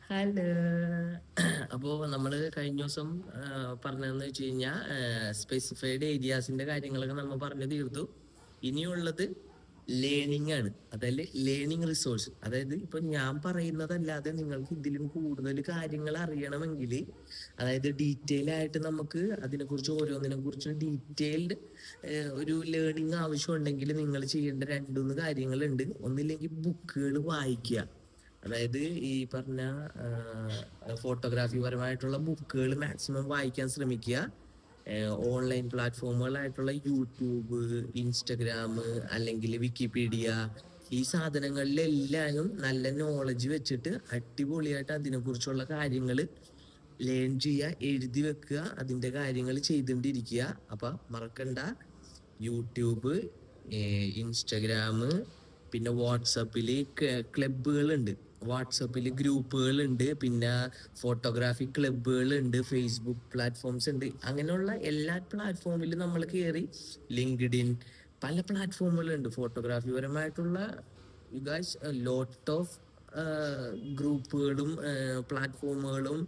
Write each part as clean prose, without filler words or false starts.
Hello. അപ്പോൾ നമ്മൾ കഴിഞ്ഞ ദിവസം പറഞ്ഞതെന്ന് വെച്ച് കഴിഞ്ഞാൽ സ്പെസിഫൈഡ് ഏരിയാസിന്റെ കാര്യങ്ങളൊക്കെ നമ്മൾ പറഞ്ഞു തീർത്തു. ഇനിയുള്ളത് ലേണിംഗ് ആണ്, അതായത് ലേണിംഗ് റിസോഴ്സ്. അതായത് ഇപ്പൊ ഞാൻ പറയുന്നതല്ലാതെ നിങ്ങൾക്ക് ഇതിലും കൂടുതൽ കാര്യങ്ങൾ അറിയണമെങ്കിൽ, അതായത് ഡീറ്റെയിൽ ആയിട്ട് നമുക്ക് അതിനെക്കുറിച്ച് ഓരോന്നിനെ കുറിച്ച് ഡീറ്റെയിൽഡ് ഒരു ലേണിംഗ് ആവശ്യമുണ്ടെങ്കിൽ നിങ്ങൾ ചെയ്യേണ്ട രണ്ടുമൂന്ന് കാര്യങ്ങളുണ്ട്. ഒന്നില്ലെങ്കിൽ ബുക്കുകൾ വായിക്കുക. അതായത് ഈ പറഞ്ഞ ഫോട്ടോഗ്രാഫി പരമായിട്ടുള്ള ബുക്കുകൾ മാക്സിമം വായിക്കാൻ ശ്രമിക്കുക. ഓൺലൈൻ പ്ലാറ്റ്ഫോമുകളായിട്ടുള്ള യൂട്യൂബ്, ഇൻസ്റ്റഗ്രാം, അല്ലെങ്കിൽ വിക്കിപീഡിയ, ഈ സാധനങ്ങളിലെല്ലാനും നല്ല നോളജ് വെച്ചിട്ട് അടിപൊളിയായിട്ട് അതിനെക്കുറിച്ചുള്ള കാര്യങ്ങൾ ലേൺ ചെയ്യുക, എഴുതി വെക്കുക, അതിൻ്റെ കാര്യങ്ങൾ ചെയ്തുകൊണ്ടിരിക്കുക. അപ്പം മറക്കണ്ട, യൂട്യൂബ്, ഇൻസ്റ്റഗ്രാം, പിന്നെ വാട്സപ്പിൽ ക്ലബ്ബുകളുണ്ട്, വാട്സപ്പിൽ ഗ്രൂപ്പുകളുണ്ട്, പിന്നെ ഫോട്ടോഗ്രാഫി ക്ലബ്ബുകളുണ്ട്, ഫേസ്ബുക്ക് പ്ലാറ്റ്ഫോംസ് ഉണ്ട്. അങ്ങനെയുള്ള എല്ലാ പ്ലാറ്റ്ഫോമിലും നമ്മൾ കയറി, ലിങ്ക്ഡിൻ, പല പ്ലാറ്റ്ഫോമുകളുണ്ട് ഫോട്ടോഗ്രാഫി പരമായിട്ടുള്ള. യു ഗൈസ്, ലോട്ട് ഓഫ് ഗ്രൂപ്പുകളും പ്ലാറ്റ്ഫോമുകളും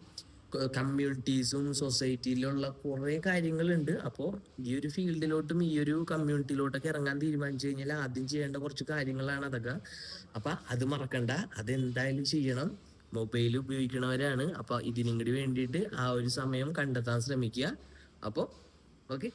കമ്മ്യൂണിറ്റീസും സൊസൈറ്റിയിലുള്ള കുറേ കാര്യങ്ങളുണ്ട്. അപ്പോൾ ഈ ഒരു ഫീൽഡിലോട്ടും ഈ ഒരു കമ്മ്യൂണിറ്റിയിലോട്ടൊക്കെ ഇറങ്ങാൻ തീരുമാനിച്ചു കഴിഞ്ഞാൽ ആദ്യം ചെയ്യേണ്ട കുറച്ച് കാര്യങ്ങളാണ് അതൊക്കെ. അപ്പം അത് മറക്കണ്ട, അതെന്തായാലും ചെയ്യണം. മൊബൈൽ ഉപയോഗിക്കണവരാണ്, അപ്പം ഇതിനും കൂടി വേണ്ടിയിട്ട് ആ ഒരു സമയം കണ്ടെത്താൻ ശ്രമിക്കുക. അപ്പോൾ ഓക്കെ.